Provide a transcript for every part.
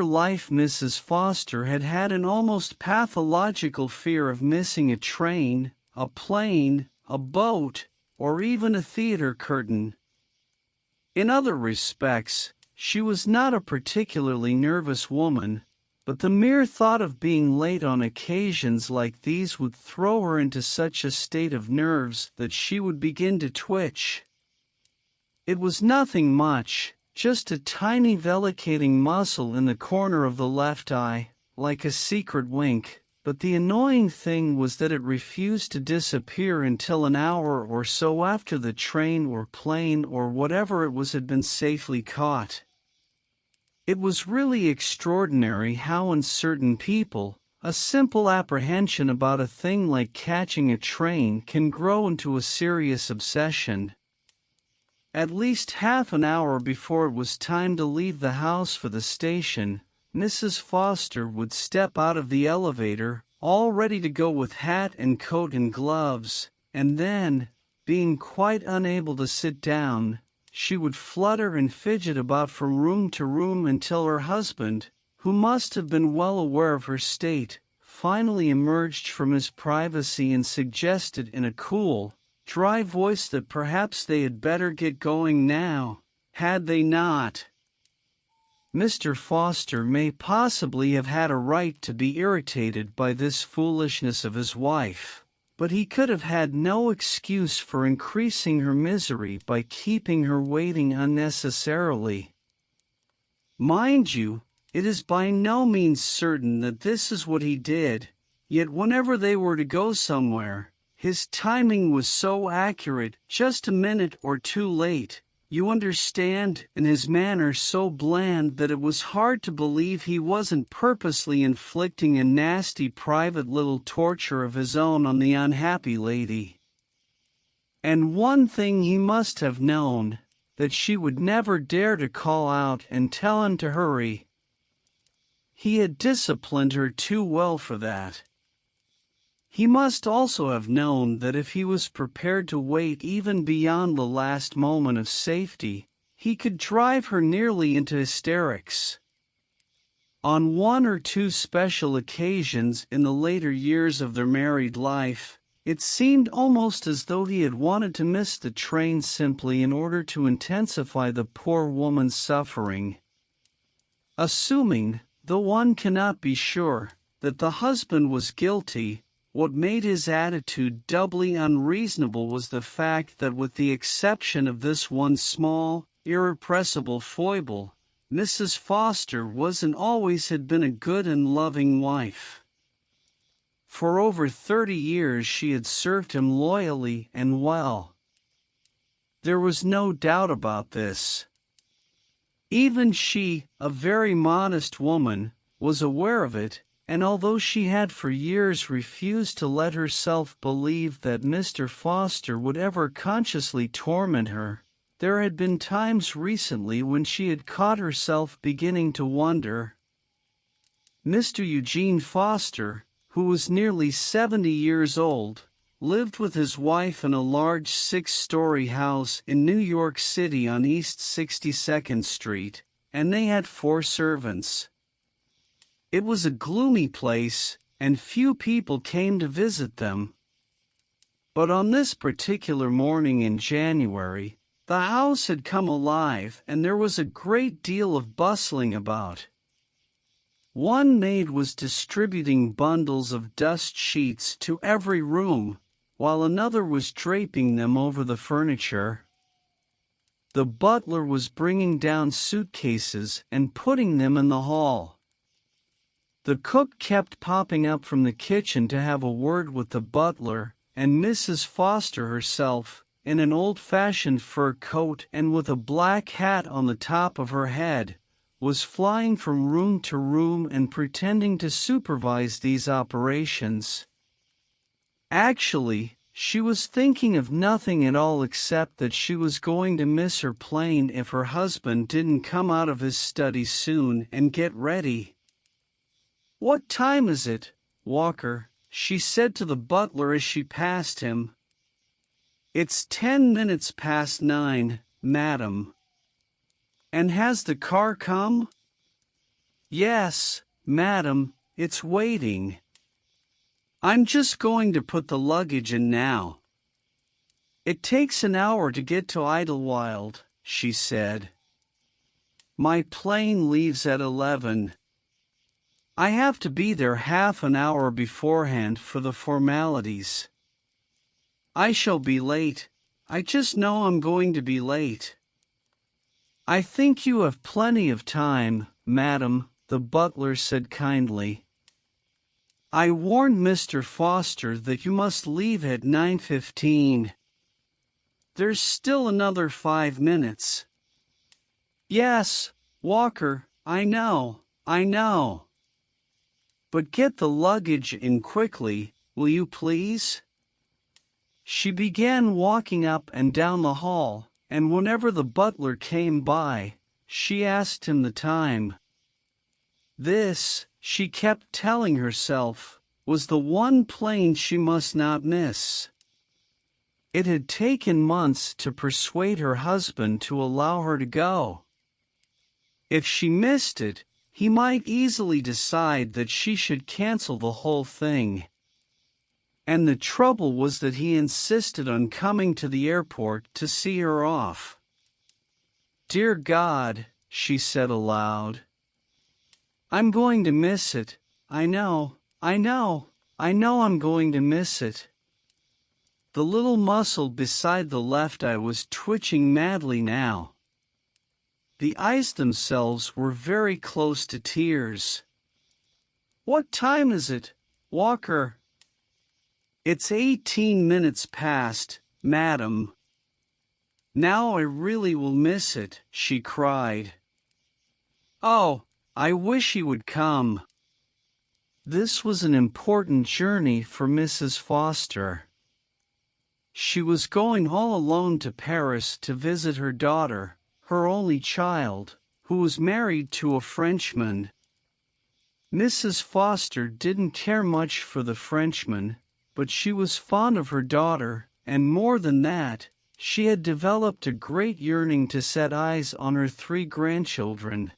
life Mrs. Foster had had an almost pathological fear of missing a train, a plane, a boat, or even a theater curtain. In other respects, she was not a particularly nervous woman, but the mere thought of being late on occasions like these would throw her into such a state of nerves that she would begin to twitch. It was nothing much, just a tiny vellicating muscle in the corner of the left eye, like a secret wink, but the annoying thing was that it refused to disappear until an hour or so after the train or plane or whatever it was had been safely caught. It was really extraordinary how in certain people, a simple apprehension about a thing like catching a train can grow into a serious obsession. At least half an hour before it was time to leave the house for the station, Mrs. Foster would step out of the elevator, all ready to go with hat and coat and gloves, and then, being quite unable to sit down, she would flutter and fidget about from room to room until her husband, who must have been well aware of her state, finally emerged from his privacy and suggested in a cool, dry voice that perhaps they had better get going now, had they not. Mr. Foster may possibly have had a right to be irritated by this foolishness of his wife, but he could have had no excuse for increasing her misery by keeping her waiting unnecessarily. Mind you, it is by no means certain that this is what he did, yet whenever they were to go somewhere, his timing was so accurate, just a minute or two late, you understand, and his manner so bland that it was hard to believe he wasn't purposely inflicting a nasty private little torture of his own on the unhappy lady. And one thing he must have known, that she would never dare to call out and tell him to hurry. He had disciplined her too well for that. He must also have known that if he was prepared to wait even beyond the last moment of safety, he could drive her nearly into hysterics. On one or two special occasions in the later years of their married life, it seemed almost as though he had wanted to miss the train simply in order to intensify the poor woman's suffering. Assuming, though one cannot be sure, that the husband was guilty, what made his attitude doubly unreasonable was the fact that with the exception of this one small, irrepressible foible, Mrs. Foster was and always had been a good and loving wife. For over 30 years she had served him loyally and well. There was no doubt about this. Even she, a very modest woman, was aware of it, and although she had for years refused to let herself believe that Mr. Foster would ever consciously torment her, there had been times recently when she had caught herself beginning to wonder. Mr. Eugene Foster, who was nearly 70 years old, lived with his wife in a large 6-story house in New York City on East 62nd Street, and they had 4 servants. It was a gloomy place, and few people came to visit them. But on this particular morning in January, the house had come alive and there was a great deal of bustling about. One maid was distributing bundles of dust sheets to every room, while another was draping them over the furniture. The butler was bringing down suitcases and putting them in the hall. The cook kept popping up from the kitchen to have a word with the butler, and Mrs. Foster herself, in an old-fashioned fur coat and with a black hat on the top of her head, was flying from room to room and pretending to supervise these operations. Actually, she was thinking of nothing at all except that she was going to miss her plane if her husband didn't come out of his study soon and get ready. "What time is it, Walker?" she said to the butler as she passed him. "It's 10 minutes past 9, madam." "And has the car come?" Yes, madam, it's waiting. I'm just going to put the luggage in now. It takes an hour to get to Idlewild, she said. My plane leaves at 11. I have to be there half an hour beforehand for the formalities. I shall be late. I just know I'm going to be late. I think you have plenty of time, madam, the butler said kindly. I warned Mr. Foster that you must leave at 9:15. There's still another 5 minutes. Yes, Walker, I know. But get the luggage in quickly, will you please? She began walking up and down the hall, and whenever the butler came by, she asked him the time. This, she kept telling herself, was the one plane she must not miss. It had taken months to persuade her husband to allow her to go. If she missed it, he might easily decide that she should cancel the whole thing. And the trouble was that he insisted on coming to the airport to see her off. Dear God, she said aloud. I'm going to miss it. I know I'm going to miss it. The little muscle beside the left eye was twitching madly now. The eyes themselves were very close to tears. What time is it, Walker? It's 18 minutes past, madam. Now I really will miss it, she cried. Oh, I wish he would come. This was an important journey for Mrs. Foster. She was going all alone to Paris to visit her daughter, her only child, who was married to a Frenchman. Mrs. Foster didn't care much for the Frenchman, but she was fond of her daughter, and more than that, she had developed a great yearning to set eyes on her 3 grandchildren.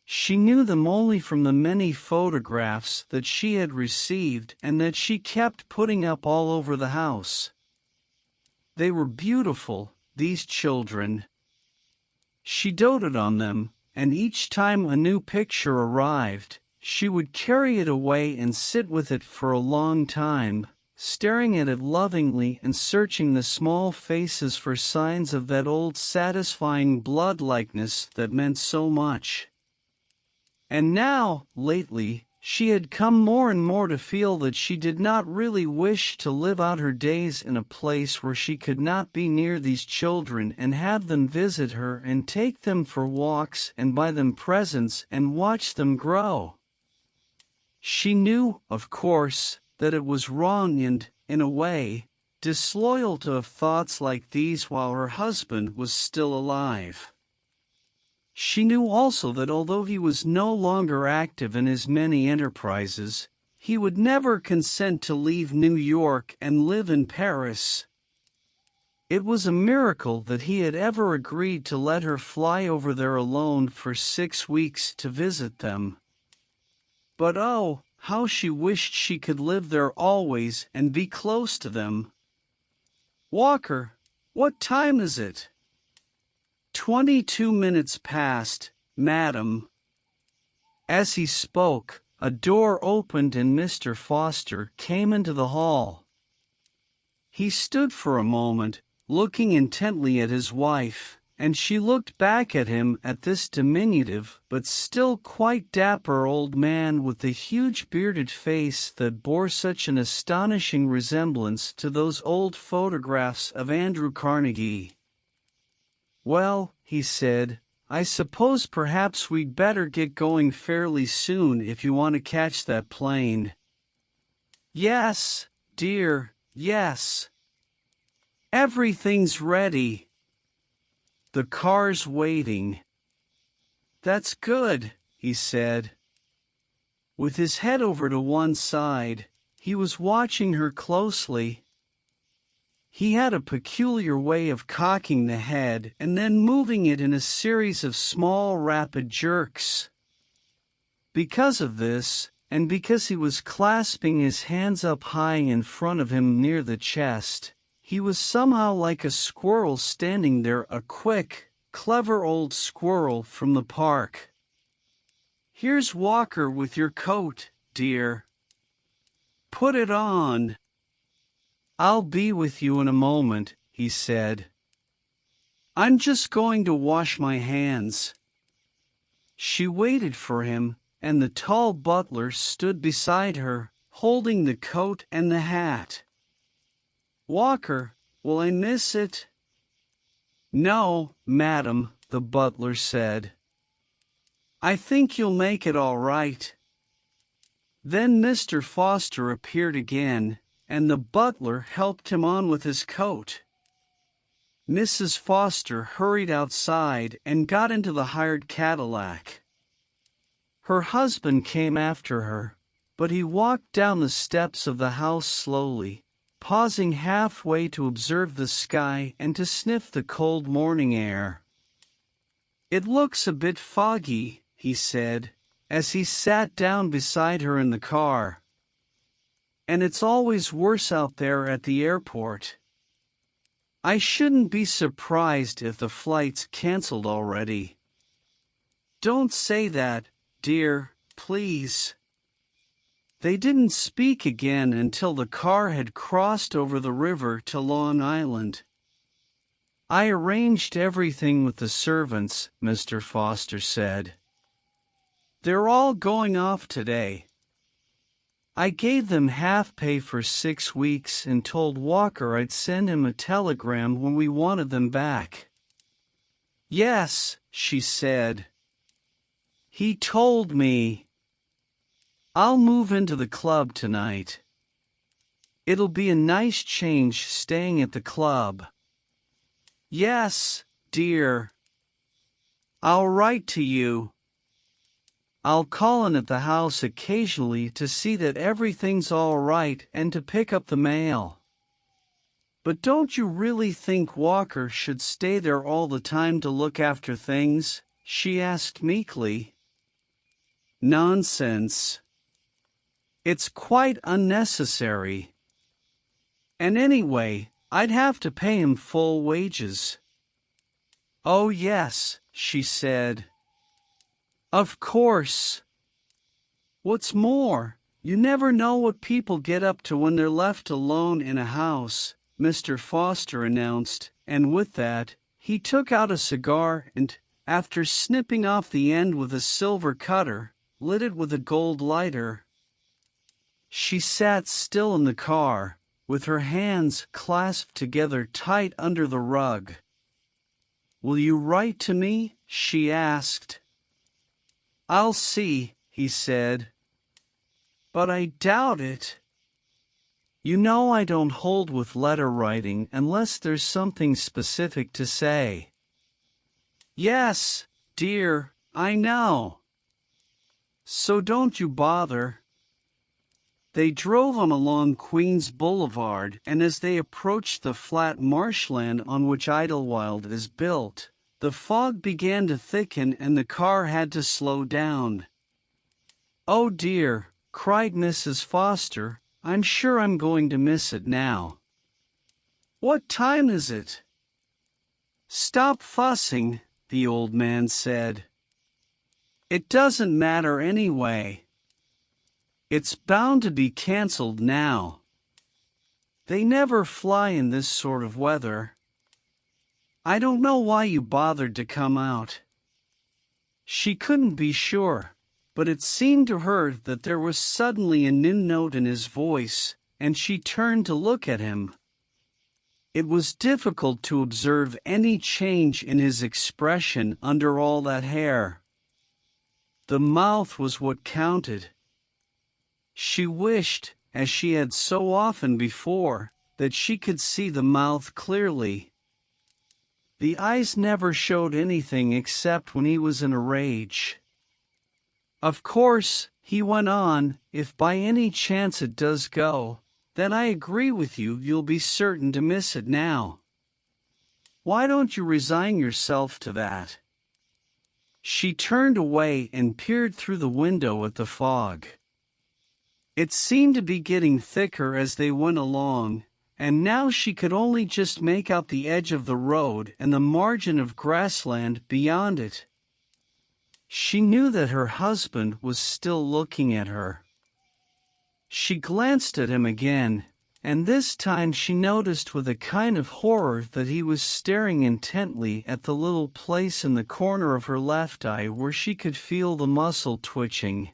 She knew them only from the many photographs that she had received and that she kept putting up all over the house. They were beautiful, these children. She doted on them, and each time a new picture arrived, she would carry it away and sit with it for a long time, staring at it lovingly and searching the small faces for signs of that old satisfying blood-likeness that meant so much. And now, lately, she had come more and more to feel that she did not really wish to live out her days in a place where she could not be near these children and have them visit her and take them for walks and buy them presents and watch them grow. She knew, of course, that it was wrong and, in a way, disloyal to have thoughts like these while her husband was still alive. She knew also that although he was no longer active in his many enterprises, he would never consent to leave New York and live in Paris. It was a miracle that he had ever agreed to let her fly over there alone for 6 weeks to visit them. But oh, how she wished she could live there always and be close to them. Walker, what time is it? 22 minutes past, madam. As he spoke, a door opened and Mr. Foster came into the hall. He stood for a moment, looking intently at his wife, and she looked back at him at this diminutive but still quite dapper old man with the huge bearded face that bore such an astonishing resemblance to those old photographs of Andrew Carnegie. Well, he said, I suppose perhaps we'd better get going fairly soon if you want to catch that plane. Yes, dear, yes. Everything's ready. The car's waiting. That's good, he said. With his head over to one side, he was watching her closely. He had a peculiar way of cocking the head and then moving it in a series of small rapid jerks. Because of this, and because he was clasping his hands up high in front of him near the chest, he was somehow like a squirrel standing there, a quick, clever old squirrel from the park. "Here's Walker with your coat, dear. Put it on." "I'll be with you in a moment," he said. "I'm just going to wash my hands." She waited for him, and the tall butler stood beside her, holding the coat and the hat. "Walker, will I miss it?" "No, madam," the butler said. "I think you'll make it all right." Then Mr. Foster appeared again, and the butler helped him on with his coat. Mrs. Foster hurried outside and got into the hired Cadillac. Her husband came after her, but he walked down the steps of the house slowly, pausing halfway to observe the sky and to sniff the cold morning air. "It looks a bit foggy," he said, as he sat down beside her in the car. "And it's always worse out there at the airport. I shouldn't be surprised if the flight's canceled already." "Don't say that, dear, please." They didn't speak again until the car had crossed over the river to Long Island. "I arranged everything with the servants," Mr. Foster said. "They're all going off today. I gave them half pay for 6 weeks and told Walker I'd send him a telegram when we wanted them back." "Yes," she said. "He told me. I'll move into the club tonight. It'll be a nice change staying at the club." "Yes, dear. I'll write to you. I'll call in at the house occasionally to see that everything's all right and to pick up the mail." "But don't you really think Walker should stay there all the time to look after things?" she asked meekly. "Nonsense. It's quite unnecessary. And anyway, I'd have to pay him full wages." "Oh yes," she said. "Of course. What's more, you never know what people get up to when they're left alone in a house," Mr. Foster announced, and with that, he took out a cigar and, after snipping off the end with a silver cutter, lit it with a gold lighter. She sat still in the car, with her hands clasped together tight under the rug. "Will you write to me?" she asked. "I'll see," he said. "But I doubt it. You know I don't hold with letter writing unless there's something specific to say." "Yes, dear, I know. So don't you bother." They drove on along Queens Boulevard, and as they approached the flat marshland on which Idlewild is built, the fog began to thicken and the car had to slow down. "Oh dear," cried Mrs. Foster, "I'm sure I'm going to miss it now." "What time is it?" "Stop fussing," the old man said. "It doesn't matter anyway. It's bound to be canceled now. They never fly in this sort of weather. I don't know why you bothered to come out." She couldn't be sure, but it seemed to her that there was suddenly a new note in his voice, and she turned to look at him. It was difficult to observe any change in his expression under all that hair. The mouth was what counted. She wished, as she had so often before, that she could see the mouth clearly. The eyes never showed anything except when he was in a rage. "Of course," he went on, "if by any chance it does go, then I agree with you, you'll be certain to miss it now. Why don't you resign yourself to that?" She turned away and peered through the window at the fog. It seemed to be getting thicker as they went along, and now she could only just make out the edge of the road and the margin of grassland beyond it. She knew that her husband was still looking at her. She glanced at him again, and this time she noticed with a kind of horror that he was staring intently at the little place in the corner of her left eye where she could feel the muscle twitching.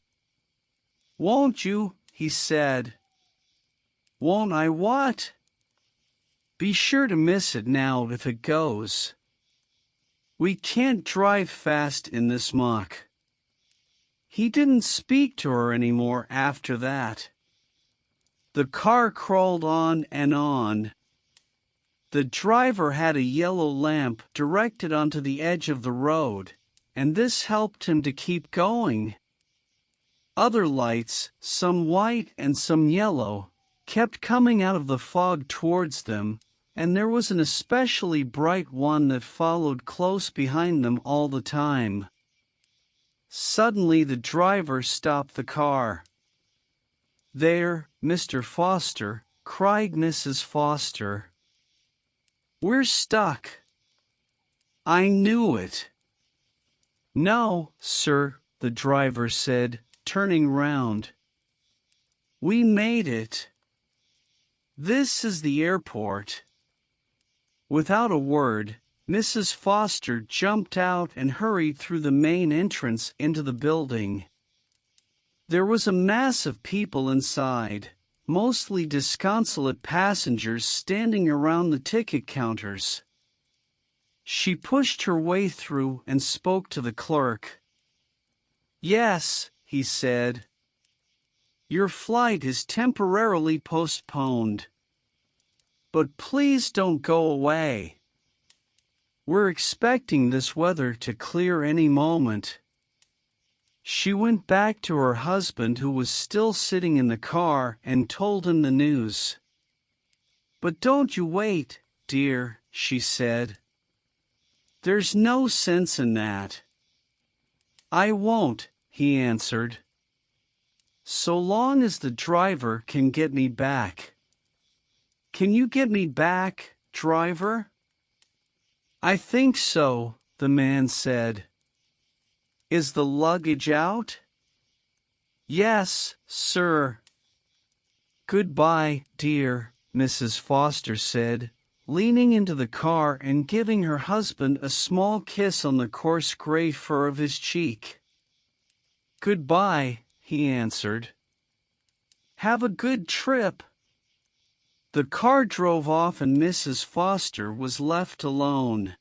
"Won't you?" he said. "Won't I what?" "Be sure to miss it now if it goes. We can't drive fast in this muck." He didn't speak to her anymore after that. The car crawled on and on. The driver had a yellow lamp directed onto the edge of the road, and this helped him to keep going. Other lights, some white and some yellow, kept coming out of the fog towards them, and there was an especially bright one that followed close behind them all the time. Suddenly the driver stopped the car. "There, Mr. Foster," cried Mrs. Foster. "We're stuck." "I knew it." "No, sir," the driver said, turning round. "We made it. This is the airport." Without a word, Mrs. Foster jumped out and hurried through the main entrance into the building. There was a mass of people inside, mostly disconsolate passengers standing around the ticket counters. She pushed her way through and spoke to the clerk. "Yes," he said. "Your flight is temporarily postponed. But please don't go away. We're expecting this weather to clear any moment." She went back to her husband, who was still sitting in the car, and told him the news. "But don't you wait, dear," she said. "There's no sense in that." "I won't," he answered. "So long as the driver can get me back." "Can you get me back, driver?" "I think so," the man said. "Is the luggage out?" "Yes, sir." "Goodbye, dear," Mrs. Foster said, leaning into the car and giving her husband a small kiss on the coarse gray fur of his cheek. "Goodbye," he answered. "Have a good trip." The car drove off and Mrs. Foster was left alone.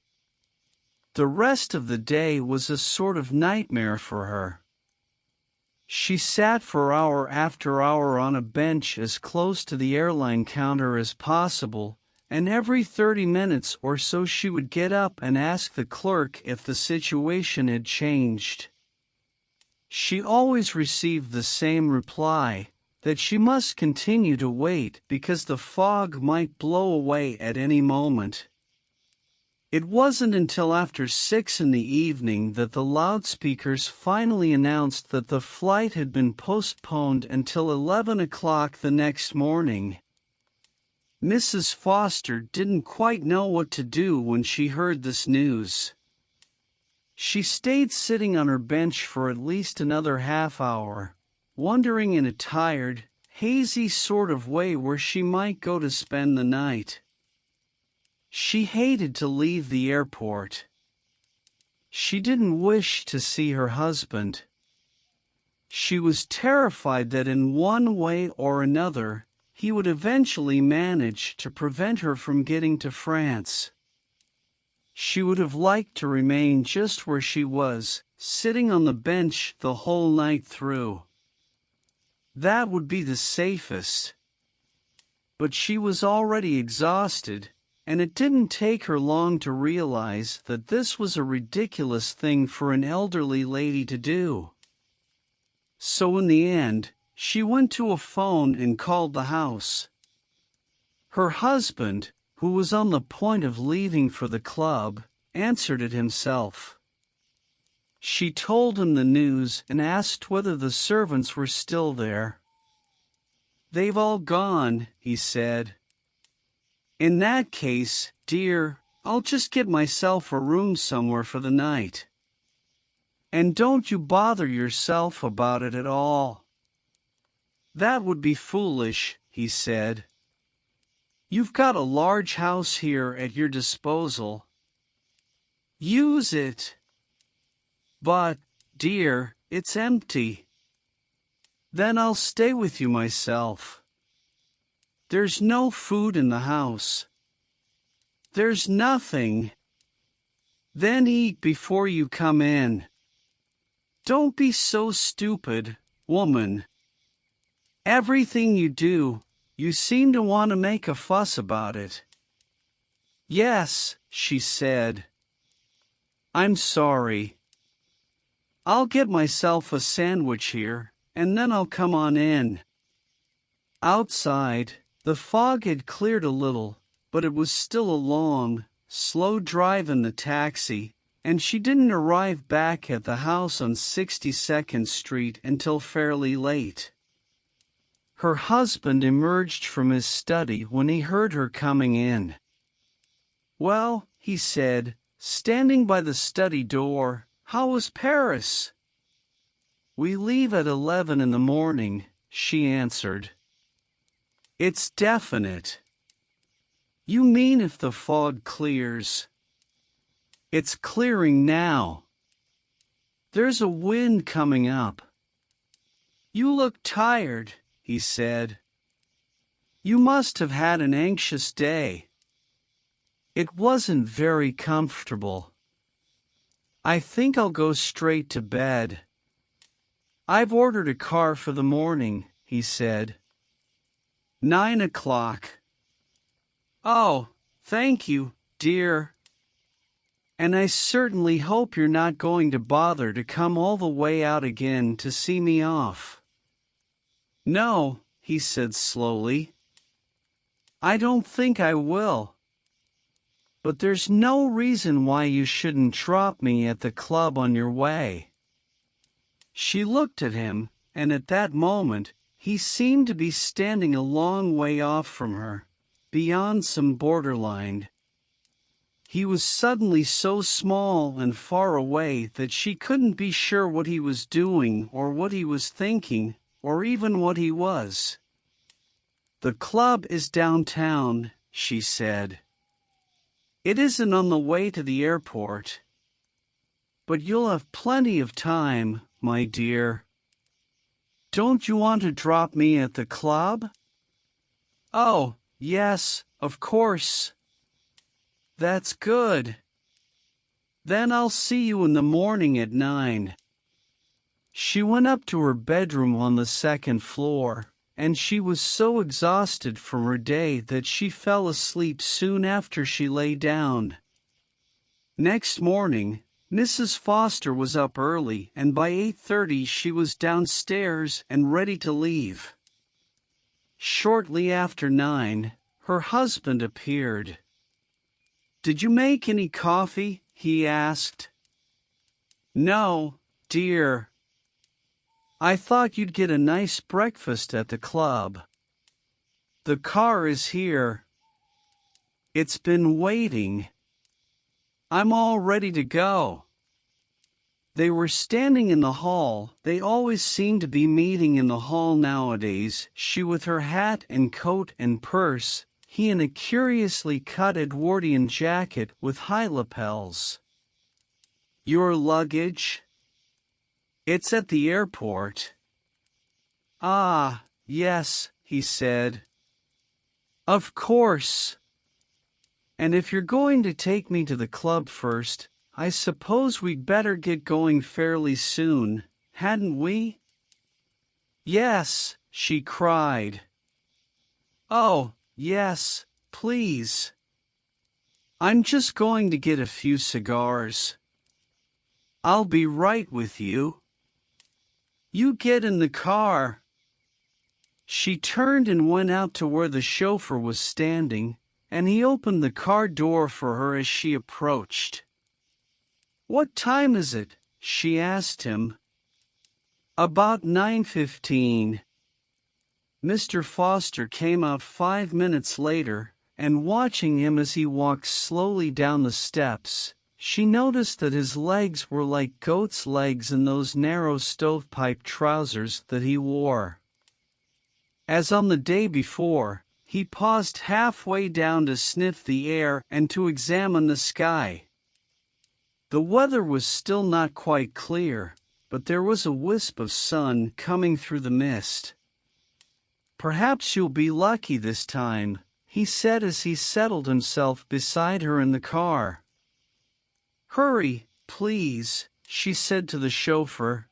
The rest of the day was a sort of nightmare for her. She sat for hour after hour on a bench as close to the airline counter as possible, and every 30 minutes or so she would get up and ask the clerk if the situation had changed. She always received the same reply, that she must continue to wait because the fog might blow away at any moment. It wasn't until after 6 in the evening that the loudspeakers finally announced that the flight had been postponed until 11 o'clock the next morning. Mrs. Foster didn't quite know what to do when she heard this news. She stayed sitting on her bench for at least another half hour, wondering in a tired, hazy sort of way where she might go to spend the night. She hated to leave the airport. She didn't wish to see her husband. She was terrified that in one way or another, he would eventually manage to prevent her from getting to France. She would have liked to remain just where she was, sitting on the bench the whole night through. That would be the safest. But she was already exhausted, and it didn't take her long to realize that this was a ridiculous thing for an elderly lady to do. So in the end, she went to a phone and called the house. Her husband, who was on the point of leaving for the club, answered it himself. She told him the news and asked whether the servants were still there. "They've all gone," he said. "In that case, dear, I'll just get myself a room somewhere for the night. And don't you bother yourself about it at all." "That would be foolish," he said. "You've got a large house here at your disposal. Use it." "But, dear, it's empty." "Then I'll stay with you myself." "There's no food in the house." "There's nothing." "Then eat before you come in." "Don't be so stupid, woman. Everything you do, you seem to want to make a fuss about it." "Yes," she said. "I'm sorry. I'll get myself a sandwich here, and then I'll come on in." Outside, the fog had cleared a little, but it was still a long, slow drive in the taxi, and she didn't arrive back at the house on 62nd Street until fairly late. Her husband emerged from his study when he heard her coming in. "Well," he said, standing by the study door, "how was Paris?" "We leave at 11 in the morning," she answered. "It's definite." "You mean if the fog clears?" "It's clearing now. There's a wind coming up." "You look tired," he said. "You must have had an anxious day." "It wasn't very comfortable." "I think I'll go straight to bed." "I've ordered a car for the morning," he said. 9 o'clock. "Oh, thank you, dear. And I certainly hope you're not going to bother to come all the way out again to see me off." "No," he said slowly. "I don't think I will. But there's no reason why you shouldn't drop me at the club on your way." She looked at him, and at that moment, he seemed to be standing a long way off from her, beyond some borderline. He was suddenly so small and far away that she couldn't be sure what he was doing or what he was thinking, or even what he was. "The club is downtown," she said. "It isn't on the way to the airport. But you'll have plenty of time, my dear. Don't you want to drop me at the club?" "Oh, yes, of course." "That's good. Then I'll see you in the morning at 9. She went up to her bedroom on the second floor, and she was so exhausted from her day that she fell asleep soon after she lay down. Next morning, Mrs. Foster was up early, and by 8:30 she was downstairs and ready to leave. Shortly after 9, her husband appeared. "Did you make any coffee?" he asked. "No, dear. I thought you'd get a nice breakfast at the club. The car is here. It's been waiting. I'm all ready to go." They were standing in the hall. They always seemed to be meeting in the hall nowadays, she with her hat and coat and purse, he in a curiously cut Edwardian jacket with high lapels. "Your luggage?" "It's at the airport." "Ah, yes," he said. "Of course. And if you're going to take me to the club first, I suppose we'd better get going fairly soon, hadn't we?" "Yes," she cried. "Oh, yes, please. I'm just going to get a few cigars. I'll be right with you." "You get in the car." She turned and went out to where the chauffeur was standing, and he opened the car door for her as she approached. "What time is it?" she asked him. About 9:15. Mr. Foster came out 5 minutes later, and watching him as he walked slowly down the steps, she noticed that his legs were like goat's legs in those narrow stovepipe trousers that he wore. As on the day before, he paused halfway down to sniff the air and to examine the sky. The weather was still not quite clear, but there was a wisp of sun coming through the mist. "Perhaps you'll be lucky this time," he said as he settled himself beside her in the car. "Hurry, please," she said to the chauffeur.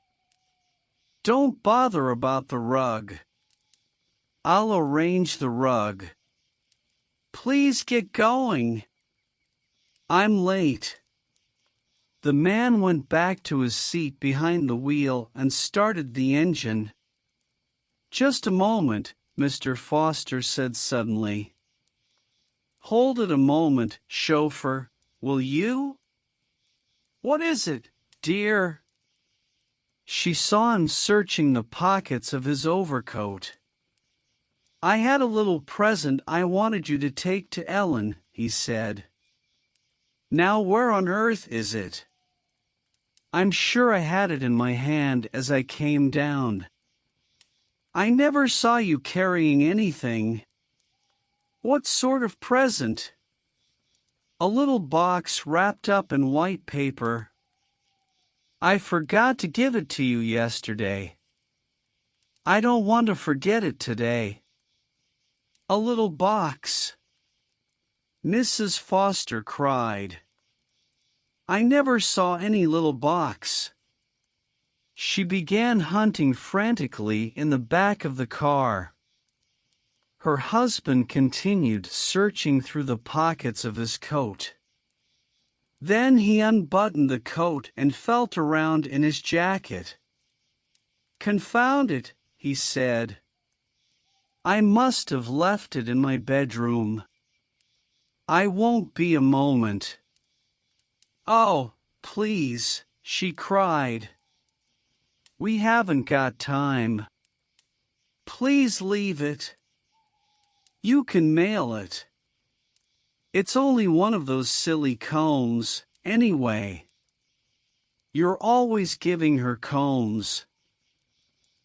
"Don't bother about the rug. I'll arrange the rug. Please get going. I'm late." The man went back to his seat behind the wheel and started the engine. "Just a moment," Mr. Foster said suddenly. "Hold it a moment, chauffeur, will you?" "What is it, dear?" She saw him searching the pockets of his overcoat. "I had a little present I wanted you to take to Ellen," he said. "Now where on earth is it? I'm sure I had it in my hand as I came down. I never saw you carrying anything." "What sort of present?" "A little box wrapped up in white paper. I forgot to give it to you yesterday. I don't want to forget it today." "A little box," Mrs. Foster cried. "I never saw any little box." She began hunting frantically in the back of the car. Her husband continued searching through the pockets of his coat. Then he unbuttoned the coat and felt around in his jacket. "Confound it," he said. "I must have left it in my bedroom. I won't be a moment." "Oh, please," she cried. "We haven't got time. Please leave it. You can mail it. It's only one of those silly combs, anyway." "You're always giving her combs."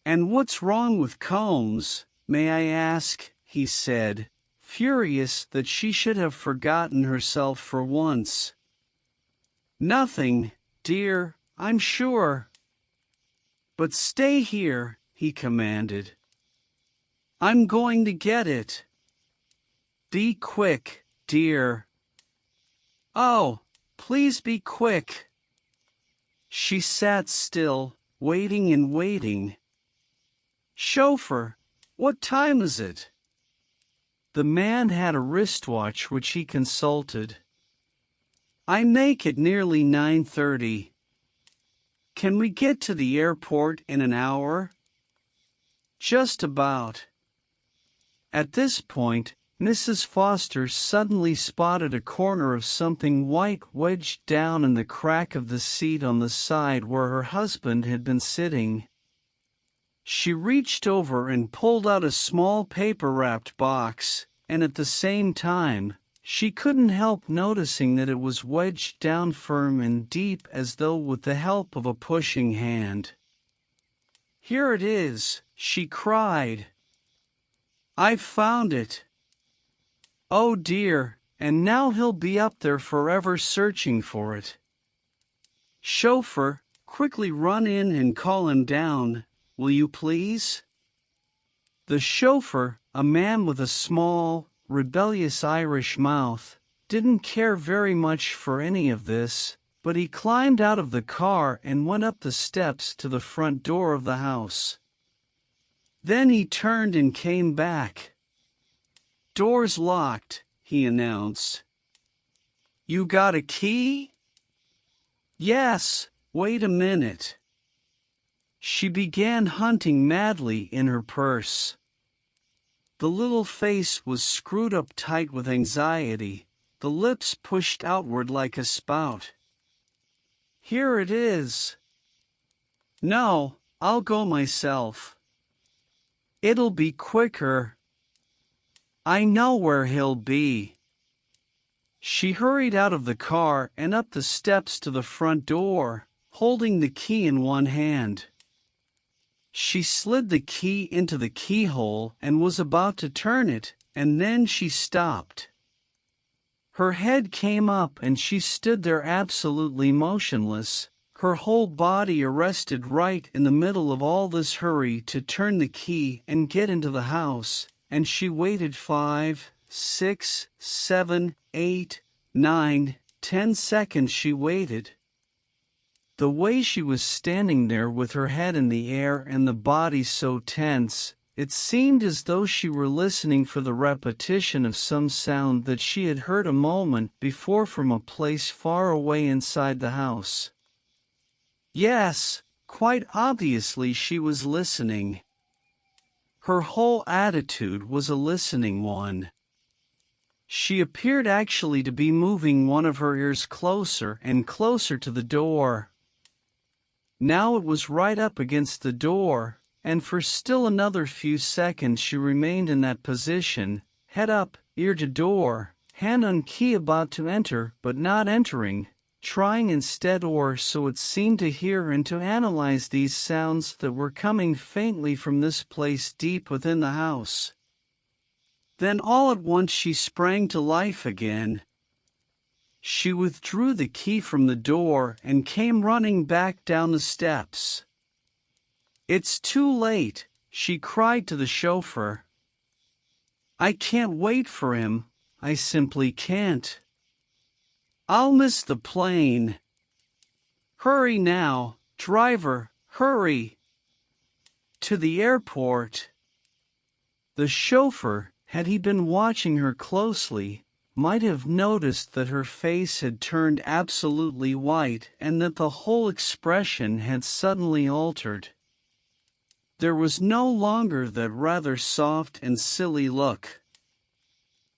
"And what's wrong with combs, may I ask?" he said, furious that she should have forgotten herself for once. "Nothing, dear, I'm sure." "But stay here," he commanded. "I'm going to get it. Be quick, dear." "Oh, please be quick." She sat still, waiting and waiting. "Chauffeur, what time is it?" The man had a wristwatch which he consulted. "I make it nearly 9:30. Can we get to the airport in an hour?" "Just about." At this point, Mrs. Foster suddenly spotted a corner of something white wedged down in the crack of the seat on the side where her husband had been sitting. She reached over and pulled out a small paper-wrapped box, and at the same time, she couldn't help noticing that it was wedged down firm and deep as though with the help of a pushing hand. "Here it is," she cried. "I've found it. Oh dear, and now he'll be up there forever searching for it. Chauffeur, quickly run in and call him down, will you please?" The chauffeur, a man with a small, rebellious Irish mouth, didn't care very much for any of this, but he climbed out of the car and went up the steps to the front door of the house. Then he turned and came back. "Door's locked," he announced. "You got a key?" "Yes, wait a minute." She began hunting madly in her purse. The little face was screwed up tight with anxiety, the lips pushed outward like a spout. "Here it is." No, I'll go myself. It'll be quicker. I know where he'll be. She hurried out of the car and up the steps to the front door, holding the key in one hand. She slid the key into the keyhole and was about to turn it, and then she stopped. Her head came up and she stood there absolutely motionless, her whole body arrested right in the middle of all this hurry to turn the key and get into the house, and she waited 5, 6, 7, 8, 9, 10 seconds she waited. The way she was standing there with her head in the air and the body so tense, it seemed as though she were listening for the repetition of some sound that she had heard a moment before from a place far away inside the house. Yes, quite obviously she was listening. Her whole attitude was a listening one. She appeared actually to be moving one of her ears closer and closer to the door. Now it was right up against the door, and for still another few seconds she remained in that position, head up, ear to door, hand on key about to enter but not entering, trying instead or so it seemed to hear and to analyze these sounds that were coming faintly from this place deep within the house. Then all at once she sprang to life again. She withdrew the key from the door and came running back down the steps. "It's too late," she cried to the chauffeur. "I can't wait for him, I simply can't. I'll miss the plane. Hurry now, driver, hurry. To the airport." The chauffeur, had he been watching her closely, might have noticed that her face had turned absolutely white and that the whole expression had suddenly altered. There was no longer that rather soft and silly look.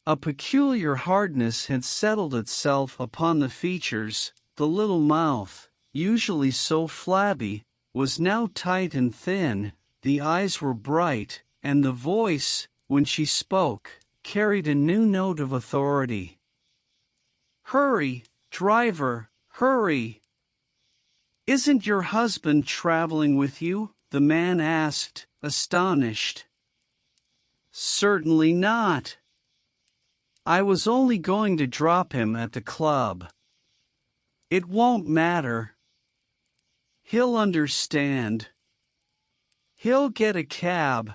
A peculiar hardness had settled itself upon the features, the little mouth, usually so flabby, was now tight and thin, the eyes were bright, and the voice, when she spoke, carried a new note of authority. "Hurry, driver, hurry." "Isn't your husband traveling with you?" the man asked, astonished. "Certainly not. I was only going to drop him at the club." "It won't matter. He'll understand. He'll get a cab.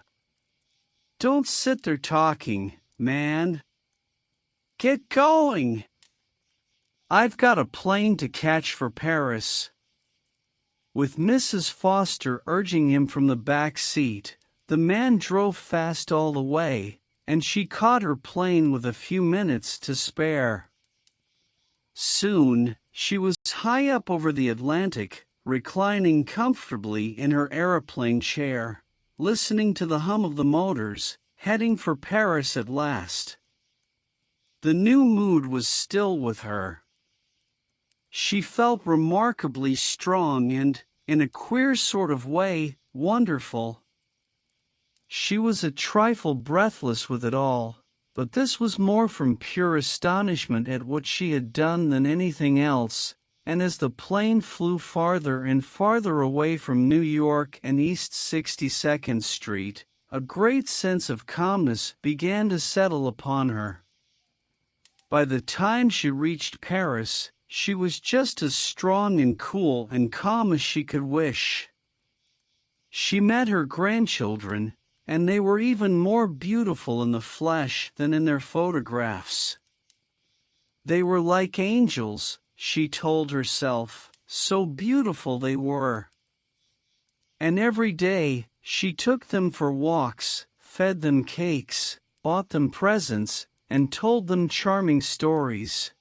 Don't sit there talking, man. Get going. I've got a plane to catch for Paris." With Mrs. Foster urging him from the back seat, the man drove fast all the way, and she caught her plane with a few minutes to spare. Soon, she was high up over the Atlantic, reclining comfortably in her aeroplane chair, listening to the hum of the motors, heading for Paris at last. The new mood was still with her. She felt remarkably strong and, in a queer sort of way, wonderful. She was a trifle breathless with it all, but this was more from pure astonishment at what she had done than anything else, and as the plane flew farther and farther away from New York and East 62nd Street, a great sense of calmness began to settle upon her. By the time she reached Paris, she was just as strong and cool and calm as she could wish. She met her grandchildren, and they were even more beautiful in the flesh than in their photographs. They were like angels, she told herself, so beautiful they were. And every day, she took them for walks, fed them cakes, bought them presents, and told them charming stories.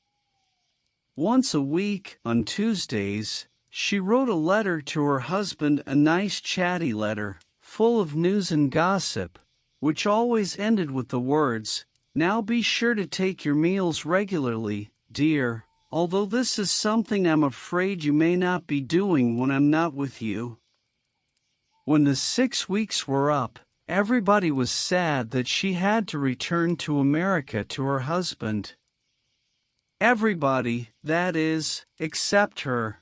Once a week, on Tuesdays, she wrote a letter to her husband, a nice chatty letter, full of news and gossip, which always ended with the words, "Now be sure to take your meals regularly, dear, although this is something I'm afraid you may not be doing when I'm not with you." When the 6 weeks were up, everybody was sad that she had to return to America to her husband. Everybody, that is, except her.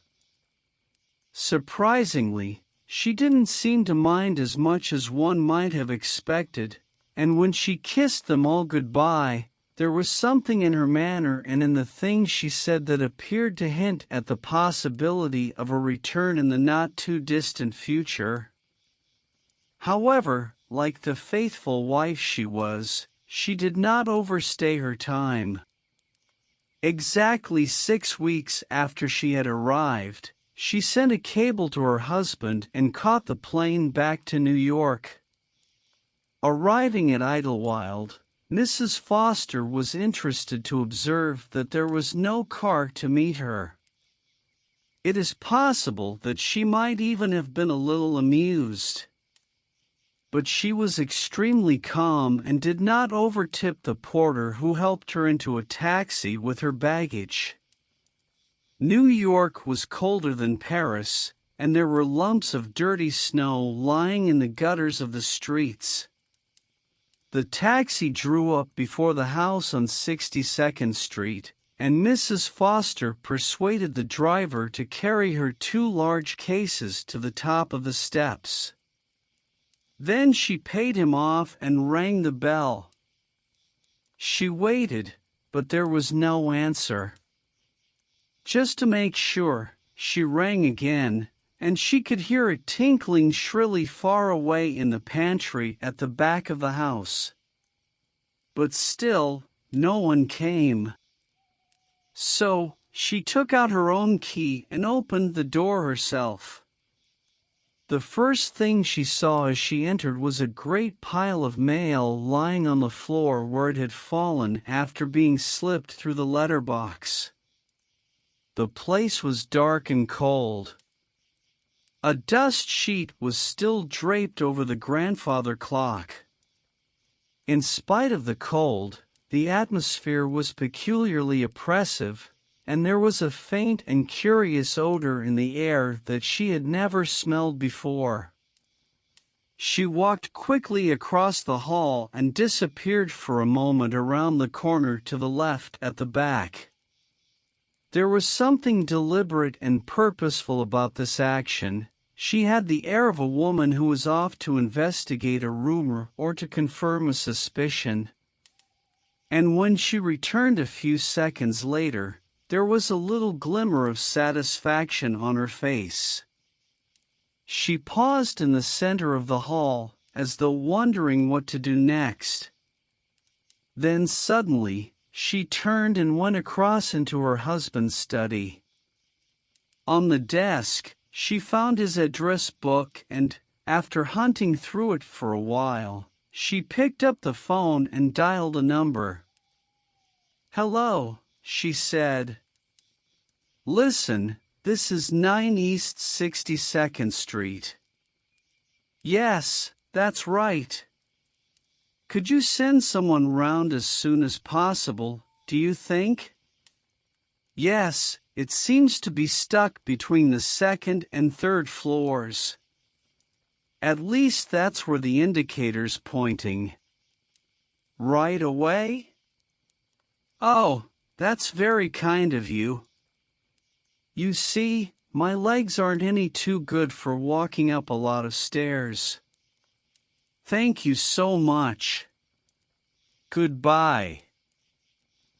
Surprisingly, she didn't seem to mind as much as one might have expected, and when she kissed them all goodbye, there was something in her manner and in the things she said that appeared to hint at the possibility of a return in the not-too-distant future. However, like the faithful wife she was, she did not overstay her time. Exactly 6 weeks after she had arrived, she sent a cable to her husband and caught the plane back to New York. Arriving at Idlewild, Mrs. Foster was interested to observe that there was no car to meet her. It is possible that she might even have been a little amused. But she was extremely calm and did not overtip the porter who helped her into a taxi with her baggage. New York was colder than Paris, and there were lumps of dirty snow lying in the gutters of the streets. The taxi drew up before the house on 62nd Street, and Mrs. Foster persuaded the driver to carry her 2 large cases to the top of the steps. Then she paid him off and rang the bell. She waited, but there was no answer. Just to make sure, she rang again, and she could hear it tinkling shrilly far away in the pantry at the back of the house. But still, no one came. So, she took out her own key and opened the door herself. The first thing she saw as she entered was a great pile of mail lying on the floor where it had fallen after being slipped through the letterbox. The place was dark and cold. A dust sheet was still draped over the grandfather clock. In spite of the cold, the atmosphere was peculiarly oppressive, and there was a faint and curious odor in the air that she had never smelled before. She walked quickly across the hall and disappeared for a moment around the corner to the left at the back. There was something deliberate and purposeful about this action. She had the air of a woman who was off to investigate a rumor or to confirm a suspicion. And when she returned a few seconds later, there was a little glimmer of satisfaction on her face. She paused in the center of the hall, as though wondering what to do next. Then suddenly, she turned and went across into her husband's study. On the desk, she found his address book and, after hunting through it for a while, she picked up the phone and dialed a number. "Hello," she said. "Listen, this is 9 East 62nd Street. "Yes, that's right. Could you send someone round as soon as possible, do you think?" "Yes, it seems to be stuck between the 2nd and 3rd floors. At least that's where the indicator's pointing." "Right away?" "Oh, that's very kind of you. You see, my legs aren't any too good for walking up a lot of stairs. Thank you so much. Goodbye."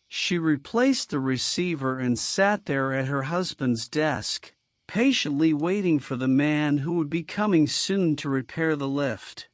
She replaced the receiver and sat there at her husband's desk, patiently waiting for the man who would be coming soon to repair the lift.